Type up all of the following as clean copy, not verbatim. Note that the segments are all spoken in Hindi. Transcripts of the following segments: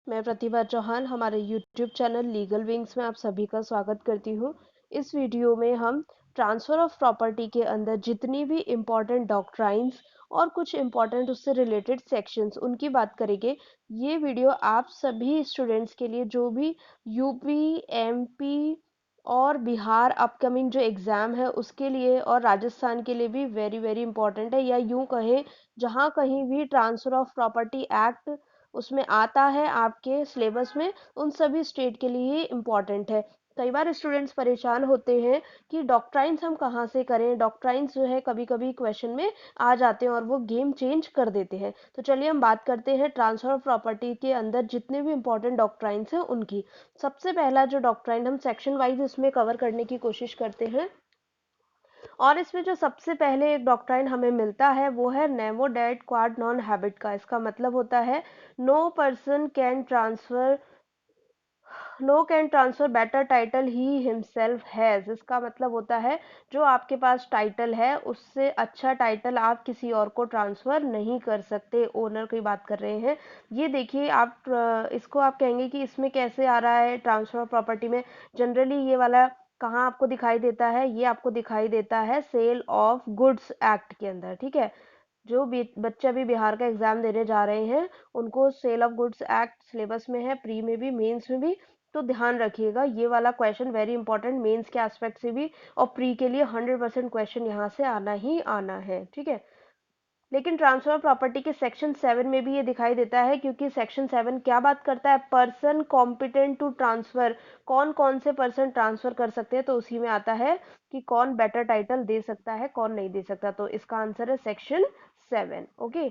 मैं प्रतिभा चौहान हमारे YouTube चैनल लीगल विंग्स में आप सभी का स्वागत करती हूँ। इस वीडियो में हम ट्रांसफ़र ऑफ प्रॉपर्टी के अंदर जितनी भी इम्पॉर्टेंट डॉक्ट्राइन्स और कुछ इम्पॉर्टेंट उससे रिलेटेड सेक्शंस उनकी बात करेंगे। ये वीडियो आप सभी स्टूडेंट्स के लिए जो भी यूपी, एमपी और बिहार अपकमिंग जो एग्ज़ाम है उसके लिए और राजस्थान के लिए भी वेरी वेरी इंपॉर्टेंट है, या यूँ कहें जहाँ कहीं भी ट्रांसफ़र ऑफ प्रॉपर्टी एक्ट उसमें आता है आपके सिलेबस में, उन सभी स्टेट के लिए इम्पॉर्टेंट है। कई बार स्टूडेंट्स परेशान होते हैं कि डॉक्ट्राइन्स हम कहाँ से करें। डॉक्ट्राइन्स जो है कभी कभी क्वेश्चन में आ जाते हैं और वो गेम चेंज कर देते हैं। तो चलिए हम बात करते हैं ट्रांसफर ऑफ प्रॉपर्टी के अंदर जितने भी इंपॉर्टेंट डॉक्ट्राइन्स हैं उनकी। सबसे पहला जो डॉक्ट्राइन हम सेक्शन वाइज इसमें कवर करने की कोशिश करते हैं, और इसमें जो सबसे पहले एक डॉक्ट्राइन हमें मिलता है वो है नेमो डेट क्वाड नॉन हैबिट का। इसका मतलब होता है no person can transfer better title he himself has. इसका मतलब होता है जो आपके पास टाइटल है उससे अच्छा टाइटल आप किसी और को ट्रांसफर नहीं कर सकते। ओनर की बात कर रहे हैं। ये देखिए आप इसको आप कहेंगे कि इसमें कैसे आ रहा है ट्रांसफर ऑफ प्रॉपर्टी में। जनरली ये वाला कहाँ आपको दिखाई देता है, ये आपको दिखाई देता है सेल ऑफ गुड्स एक्ट के अंदर। ठीक है, जो बच्चे अभी बिहार का एग्जाम देने जा रहे हैं उनको sale of goods act syllabus में है, प्री में भी मेंस में भी। तो ध्यान रखिएगा ये वाला क्वेश्चन वेरी इंपॉर्टेंट मेंस के एस्पेक्ट से भी, और प्री के लिए 100% क्वेश्चन यहाँ से आना ही आना है। ठीक है, लेकिन ट्रांसफर ऑफ प्रॉपर्टी के सेक्शन 7 में भी ये दिखाई देता है, क्योंकि सेक्शन 7 क्या बात करता है, पर्सन कॉम्पिटेंट टू ट्रांसफर। कौन कौन से पर्सन ट्रांसफर कर सकते हैं, तो उसी में आता है कि कौन बेटर टाइटल दे सकता है कौन नहीं दे सकता। तो इसका आंसर है सेक्शन 7। ओके,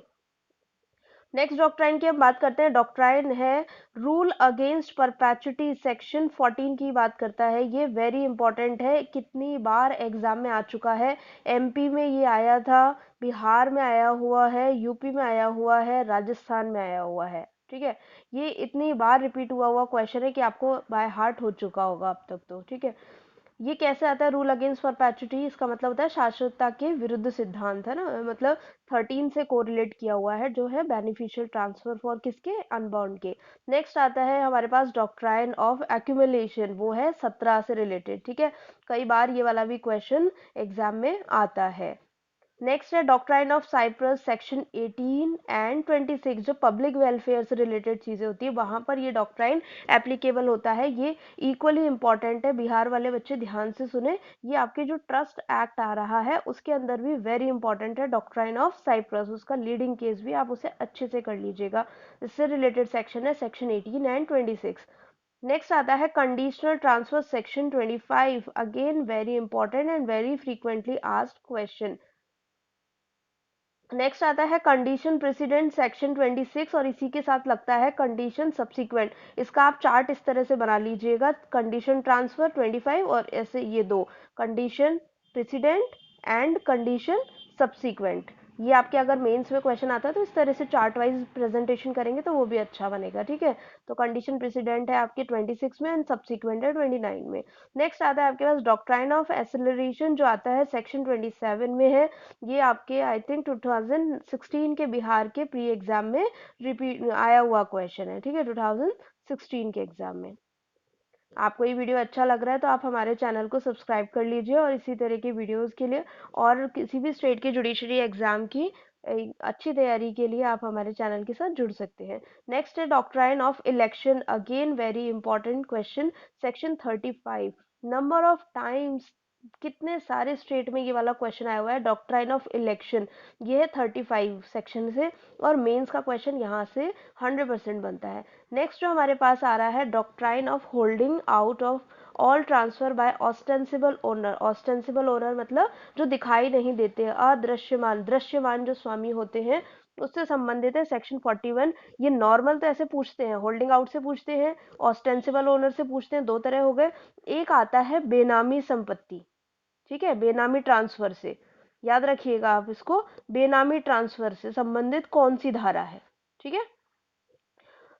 नेक्स्ट डॉक्ट्राइन की हम बात करते हैं। डॉक्ट्राइन है रूल अगेंस्ट परपेचुटी। सेक्शन 14 की बात करता है। ये वेरी इंपॉर्टेंट है, कितनी बार एग्जाम में आ चुका है। एमपी में ये आया था, बिहार में आया हुआ है, यूपी में आया हुआ है, राजस्थान में आया हुआ है। ठीक है, ये इतनी बार रिपीट हुआ हुआ क्वेश्चन है कि आपको बाय हार्ट हो चुका होगा अब तक तो। ठीक है, ये कैसे आता है रूल अगेंस्ट परपेचुटी। इसका मतलब होता है शाश्वतता के विरुद्ध सिद्धांत, है ना, मतलब 13 से कोरिलेट किया हुआ है, जो है बेनिफिशियल ट्रांसफर फॉर किसके, अनबाउंड के। नेक्स्ट आता है हमारे पास डॉक्ट्राइन ऑफ एक्यूमुलेशन, वो है 17 से रिलेटेड। ठीक है, कई बार ये वाला भी क्वेश्चन एग्जाम में आता है। नेक्स्ट है doctrine of cypress. Section 18 and 26, जो पब्लिक वेलफेयर से रिलेटेड चीजें होती है वहां पर ये डॉक्ट्राइन एप्लीकेबल होता है। ये इक्वली इंपॉर्टेंट है, बिहार वाले बच्चे ध्यान से सुने। ये आपके जो ट्रस्ट एक्ट आ रहा है उसके अंदर भी वेरी इंपॉर्टेंट है डॉक्ट्राइन ऑफ साइप्रस। उसका लीडिंग केस भी आप उसे अच्छे से कर लीजिएगा। इससे रिलेटेड सेक्शन है सेक्शन 18 एंड 26। नेक्स्ट आता है conditional transfer. Section 25, again very important and very frequently asked question. Next आता है कंडीशन प्रेसिडेंट। सेक्शन 26, और इसी के साथ लगता है कंडीशन सब्सिक्वेंट। इसका आप चार्ट इस तरह से बना लीजिएगा, कंडीशन ट्रांसफर 25 और ऐसे ये दो, condition president and condition subsequent. ये आपके अगर मेंस में क्वेश्चन आता है तो इस तरह से चार्ट वाइज प्रेजेंटेशन करेंगे तो वो भी अच्छा बनेगा। ठीक है, तो कंडीशन प्रेसिडेंट है आपके 26 में एंड सब्सिक्वेंट है 29 में। नेक्स्ट आता है आपके पास डॉक्ट्राइन ऑफ एक्सेलरेशन, जो आता है सेक्शन 27 में है। ये आपके आई थिंक 2016 के बिहार के प्री एग्जाम में रिपीट आया हुआ क्वेश्चन है। ठीक है, 2016 के एग्जाम में। आपको ये वीडियो अच्छा लग रहा है तो आप हमारे चैनल को सब्सक्राइब कर लीजिए, और इसी तरह की वीडियोस के लिए और किसी भी स्टेट के जुडिशरी एग्जाम की अच्छी तैयारी के लिए आप हमारे चैनल के साथ जुड़ सकते हैं। नेक्स्ट है doctrine of election, again very important question. Section 35, number of times, कितने सारे स्टेट में ये वाला क्वेश्चन आया हुआ है डॉक्ट्राइन ऑफ इलेक्शन। ये है 35 सेक्शन से, और मेंस का क्वेश्चन यहाँ से 100% बनता है। नेक्स्ट जो हमारे पास आ रहा है doctrine of holding out of all transfer by ostensible owner. Ostensible owner मतलब जो दिखाई नहीं देते, अदृश्यमान, दृश्यमान जो स्वामी होते हैं उससे संबंधित है सेक्शन 41। ये नॉर्मल तो ऐसे पूछते हैं, होल्डिंग आउट से पूछते हैं, ऑस्टेंसिबल ओनर से पूछते हैं, दो तरह हो गए। एक आता है बेनामी संपत्ति। ठीक है, बेनामी ट्रांसफर से, याद रखिएगा आप इसको, बेनामी ट्रांसफर से संबंधित कौन सी धारा है। ठीक है,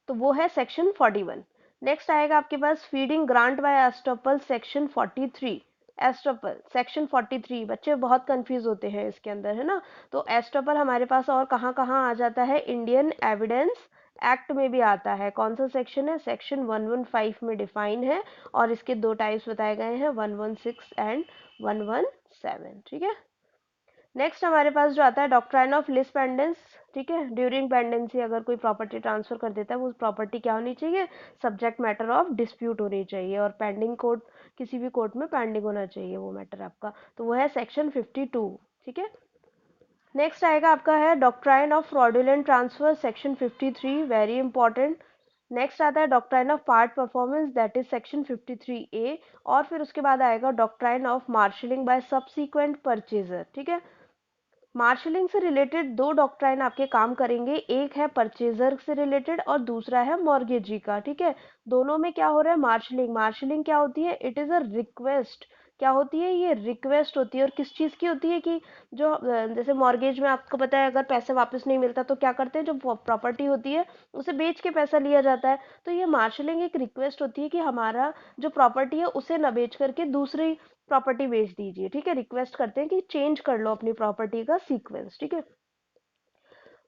तो वो है सेक्शन 41। नेक्स्ट आएगा आपके पास feeding grant by estoppel, section 43। Estoppel section 43, बच्चे बहुत कंफ्यूज होते हैं इसके अंदर, है ना। तो एस्टोपल हमारे पास और कहाँ कहाँ आ जाता है, इंडियन एविडेंस एक्ट में भी आता है। कौन सा सेक्शन है? सेक्शन 115 में डिफाइन है, और इसके दो टाइप्स बताए गए हैं, 116 एंड 117। ठीक है। नेक्स्ट हमारे पास जो आता है डॉक्ट्राइन ऑफ लिस पेंडेंस। ठीक है, ड्यूरिंग पेंडेंसी अगर कोई प्रॉपर्टी ट्रांसफर कर देता है, वो प्रॉपर्टी क्या होनी चाहिए? सब्जेक्ट मैटर ऑफ डिस्प्यूट होनी चाहिए, और पेंडिंग कोर्ट, किसी भी कोर्ट में पेंडिंग होना चाहिए वो मैटर आपका, तो वो है सेक्शन 52। ठीक है। नेक्स्ट आएगा आपका है doctrine of fraudulent transfer, section 53, very important. Next आता है doctrine of part performance, that is section 53A। और फिर उसके बाद आएगा doctrine of marshalling by subsequent purchaser. ठीक है। मार्शलिंग से रिलेटेड दो डॉक्ट्राइन आपके काम करेंगे, एक है परचेजर से रिलेटेड और दूसरा है मॉर्गेजी का। ठीक है। दोनों में क्या हो रहा है? मार्शलिंग। मार्शलिंग क्या होती है? It is a request. क्या होती है? ये रिक्वेस्ट होती है। और किस चीज की होती है? कि जो जैसे मॉर्गेज में आपको पता है, अगर पैसे वापस नहीं मिलता तो क्या करते हैं? जो प्रॉपर्टी होती है उसे बेच के पैसा लिया जाता है। तो ये मार्शलिंग एक रिक्वेस्ट होती है कि हमारा जो प्रॉपर्टी है उसे न बेच करके दूसरी प्रॉपर्टी बेच दीजिए। ठीक है। रिक्वेस्ट करते हैं कि चेंज कर लो अपनी प्रॉपर्टी का सीक्वेंस। ठीक है।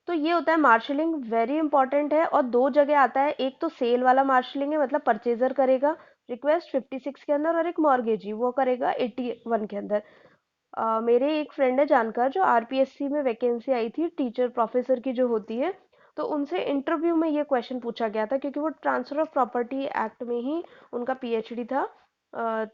तो ये होता है मार्शलिंग, वेरी इंपॉर्टेंट है। और दो जगह आता है, एक तो सेल वाला मार्शलिंग है, मतलब परचेजर करेगा रिक्वेस्ट 56 के अंदर, और एक मॉर्गेजी वो करेगा 81 के अंदर। मेरे एक फ्रेंड है जानकार, जो आरपीएससी में वैकेंसी आई थी टीचर प्रोफेसर की जो होती है, तो उनसे इंटरव्यू में ये क्वेश्चन पूछा गया था, क्योंकि वो ट्रांसफर ऑफ प्रॉपर्टी एक्ट में ही उनका पीएचडी था।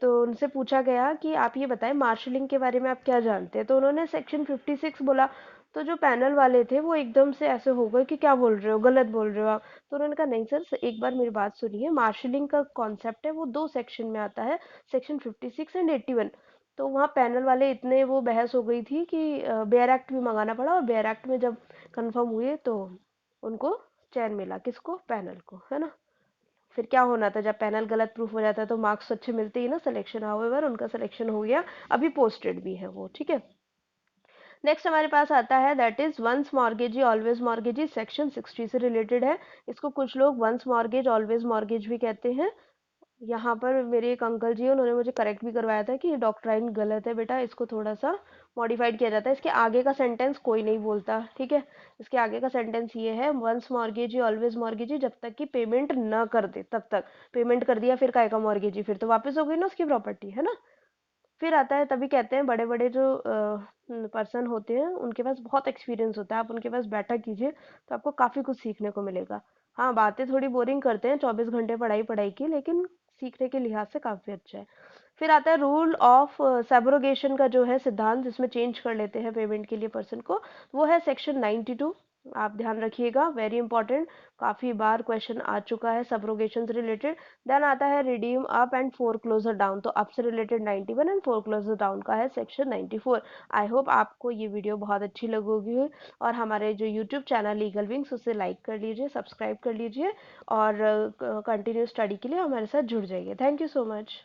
तो उनसे पूछा गया कि आप ये बताएं मार्शलिंग के बारे में आप क्या जानते हैं, तो उन्होंने सेक्शन 56 बोला। तो जो पैनल वाले थे वो एकदम से ऐसे हो गए कि क्या बोल रहे हो, गलत बोल रहे हो आप। तो उन्होंने कहा नहीं सर, एक बार मेरी बात सुनिए, मार्शलिंग का कॉन्सेप्ट है वो दो सेक्शन में आता है, सेक्शन 56 एंड 81। तो वहाँ पैनल वाले इतने वो बहस हो गई थी कि बेयर एक्ट भी मंगाना पड़ा, और बेयर एक्ट में जब कंफर्म हुए तो उनको चैन मिला, किसको? पैनल को, है ना। फिर क्या होना था, जब पैनल गलत प्रूफ हो जाता है तो मार्क्स अच्छे मिलते ही ना, सिलेक्शन। हाउएवर उनका सिलेक्शन हो गया, अभी पोस्टेड भी है वो। ठीक है। नेक्स्ट हमारे पास आता है that is once mortgagee always mortgagee, section 60 से रिलेटेड है। इसको कुछ लोग वंस मॉर्गेज ऑलवेज मॉर्गेज भी कहते हैं। यहाँ पर मेरे एक अंकल जी, उन्होंने मुझे करेक्ट भी करवाया था कि ये डॉक्ट्राइन गलत है बेटा, इसको थोड़ा सा मॉडिफाइड किया जाता है। इसके आगे का सेंटेंस कोई नहीं बोलता। ठीक है। इसके आगे का सेंटेंस ये है, वंस मॉर्गेजी ऑलवेज मॉर्गेजी, जब तक कि पेमेंट न कर दे तब तक। पेमेंट कर दिया फिर काय का मॉर्गेजी, फिर तो वापस हो गई ना उसकी प्रॉपर्टी, है ना। फिर आता है, तभी कहते हैं बड़े बड़े जो पर्सन होते हैं उनके पास बहुत एक्सपीरियंस होता है, आप उनके पास बैठा कीजिए तो आपको काफ़ी कुछ सीखने को मिलेगा। हाँ, बातें थोड़ी बोरिंग करते हैं, 24 घंटे पढ़ाई पढ़ाई की, लेकिन सीखने के लिहाज से काफ़ी अच्छा है। फिर आता है रूल ऑफ सेब्रोगेशन का जो है सिद्धांत, जिसमें चेंज कर लेते हैं पेमेंट के लिए पर्सन को, वो है सेक्शन 92। आप ध्यान रखिएगा, वेरी इंपॉर्टेंट, काफ़ी बार क्वेश्चन आ चुका है सब्रोगेशन से रिलेटेड। देन आता है redeem up and foreclosure down, तो अप से related 91 and foreclosure down का है सेक्शन 94। आई होप आपको ये वीडियो बहुत अच्छी लगेगी, और हमारे जो यूट्यूब चैनल लीगल विंग्स उसे लाइक कर लीजिए, सब्सक्राइब कर लीजिए, और कंटिन्यू स्टडी के लिए हमारे साथ जुड़ जाइए। Thank you so much.